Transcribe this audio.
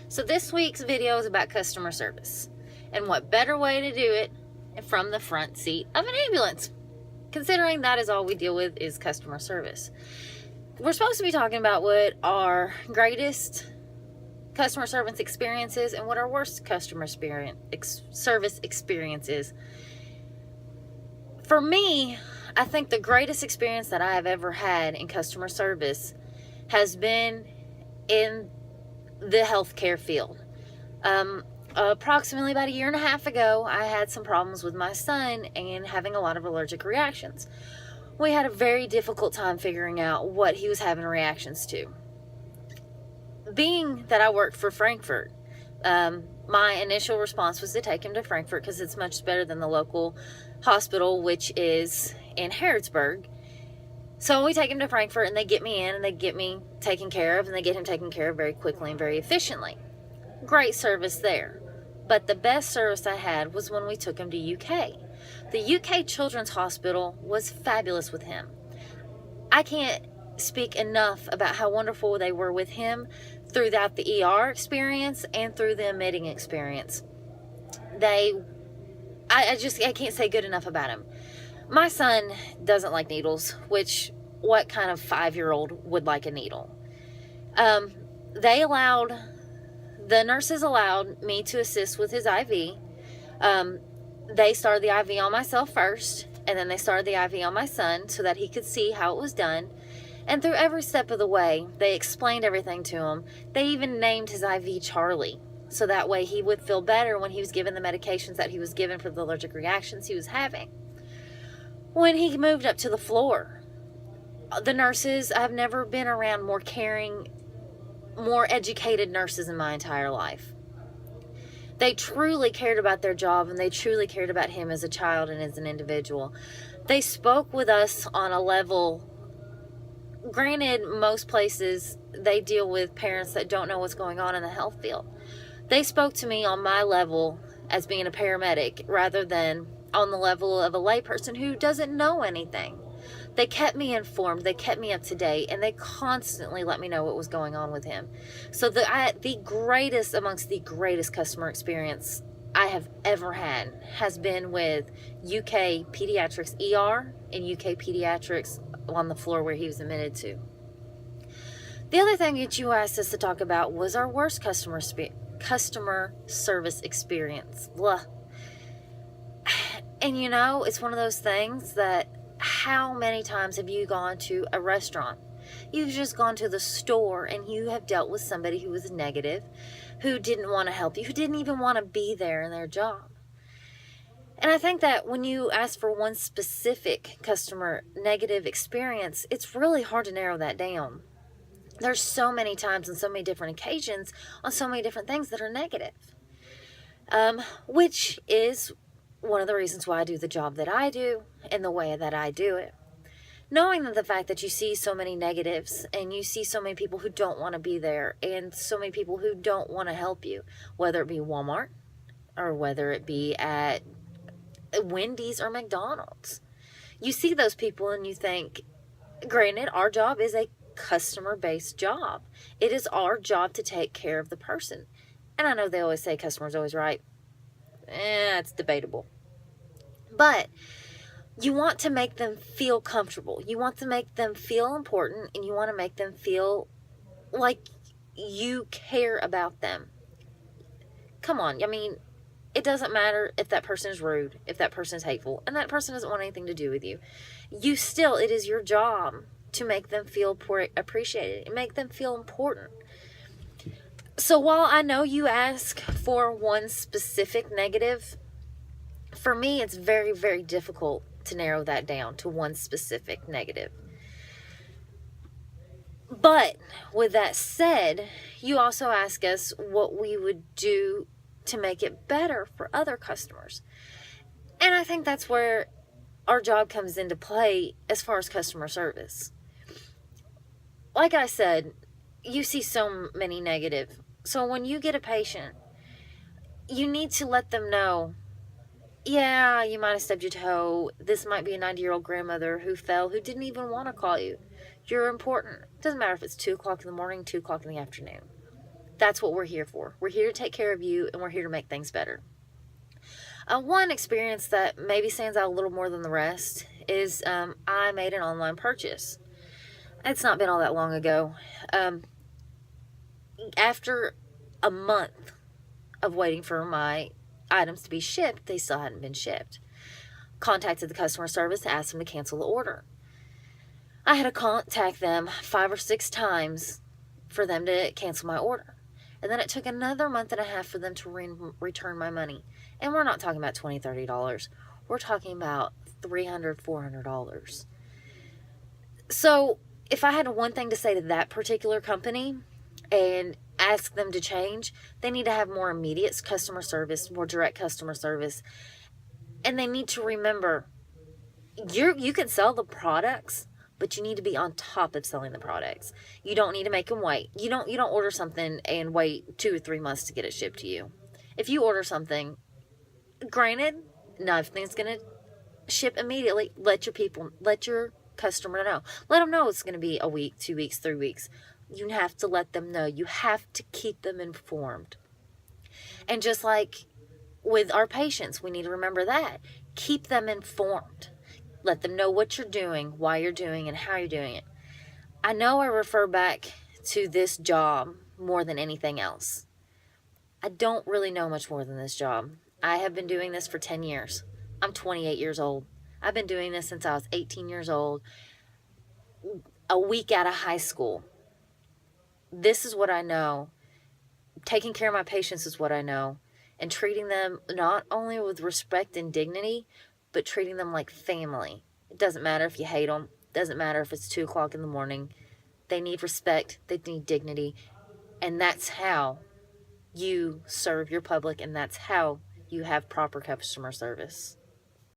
So this week's video is about customer service, and what better way to do it from the front seat of an ambulance, considering that is all we deal with is customer service. We're supposed to be talking about what our greatest customer service experiences and what our worst customer service experience is. For me, I think the greatest experience that I have ever had in customer service has been in the healthcare field. Approximately about a year and a half ago, I had some problems with my son and having a lot of allergic reactions. We had a very difficult time figuring out what he was having reactions to. Being that I worked for Frankfurt, my initial response was to take him to Frankfurt because it's much better than the local hospital, which is in Harrodsburg. So we take him to Frankfurt and they get me in and they get me taken care of, and they get him taken care of very quickly and very efficiently. Great service there. But the best service I had was when we took him to UK. The UK Children's Hospital was fabulous with him. I can't speak enough about how wonderful they were with him throughout the ER experience and through the admitting experience. I can't say good enough about him. My son doesn't like needles, which what kind of 5-year-old would like a needle? The nurses allowed me to assist with his IV. They started the IV on myself first, and then they started the IV on my son so that he could see how it was done. And through every step of the way, they explained everything to him. They even named his IV Charlie, so that way he would feel better when he was given the medications that he was given for the allergic reactions he was having. When he moved up to the floor, the nurses, I've never been around more caring, more educated nurses in my entire life. They truly cared about their job, and they truly cared about him as a child and as an individual. They spoke with us on a level. Granted, most places they deal with parents that don't know what's going on in the health field. They spoke to me on my level as being a paramedic rather than on the level of a layperson who doesn't know anything. They kept me informed, they kept me up to date, and they constantly let me know what was going on with him. So the greatest amongst the greatest customer experience I have ever had has been with UK Pediatrics ER and UK Pediatrics on the floor where he was admitted to. The other thing that you asked us to talk about was our worst customer service experience. Blah. And you know, it's one of those things that how many times have you gone to a restaurant? You've just gone to the store and you have dealt with somebody who was negative, who didn't want to help you, who didn't even want to be there in their job. And I think that when you ask for one specific customer negative experience, it's really hard to narrow that down. There's so many times and so many different occasions on so many different things that are negative, which is one of the reasons why I do the job that I do and the way that I do it. Knowing that the fact that you see so many negatives and you see so many people who don't want to be there and so many people who don't want to help you, whether it be Walmart or whether it be at Wendy's or McDonald's. You see those people and you think, granted, our job is a customer-based job. It is our job to take care of the person. And I know they always say customer's always right. It's debatable. But you want to make them feel comfortable. You want to make them feel important, and you want to make them feel like you care about them. Come on, I mean, it doesn't matter if that person is rude, if that person is hateful, and that person doesn't want anything to do with you. It is your job to make them feel appreciated and make them feel important. So while I know you ask for one specific negative, for me it's very, very difficult to narrow that down to one specific negative. But with that said, you also ask us what we would do to make it better for other customers. And I think that's where our job comes into play as far as customer service. Like I said, you see so many negative. So when you get a patient, you need to let them know, yeah, you might have stubbed your toe. This might be a 90-year-old grandmother who fell, who didn't even want to call you. You're important. It doesn't matter if it's 2 o'clock in the morning, 2 o'clock in the afternoon. That's what we're here for. We're here to take care of you, and we're here to make things better. One experience that maybe stands out a little more than the rest is I made an online purchase. It's not been all that long ago. After a month of waiting for my items to be shipped, they still hadn't been shipped. Contacted the customer service, asked them to cancel the order. I had to contact them 5 or 6 times for them to cancel my order. And then it took another month and a half for them to return my money. And we're not talking about $20, $30. We're talking about $300, $400. So if I had one thing to say to that particular company and ask them to change, they need to have more immediate customer service, more direct customer service. And they need to remember, you can sell the products, but you need to be on top of selling the products. You don't need to make them wait. You don't order something and wait 2 or 3 months to get it shipped to you. If you order something, granted, not everything's going to ship immediately. Let your customer know. Let them know it's going to be a week, 2 weeks, 3 weeks. You have to let them know. You have to keep them informed. And just like with our patients, we need to remember that. Keep them informed. Let them know what you're doing, why you're doing it, and how you're doing it. I know I refer back to this job more than anything else. I don't really know much more than this job. I have been doing this for 10 years. I'm 28 years old. I've been doing this since I was 18 years old, a week out of high school. This is what I know. Taking care of my patients is what I know. And treating them not only with respect and dignity, but treating them like family. It doesn't matter if you hate them. It doesn't matter if it's 2 o'clock in the morning. They need respect. They need dignity. And that's how you serve your public, and that's how you have proper customer service.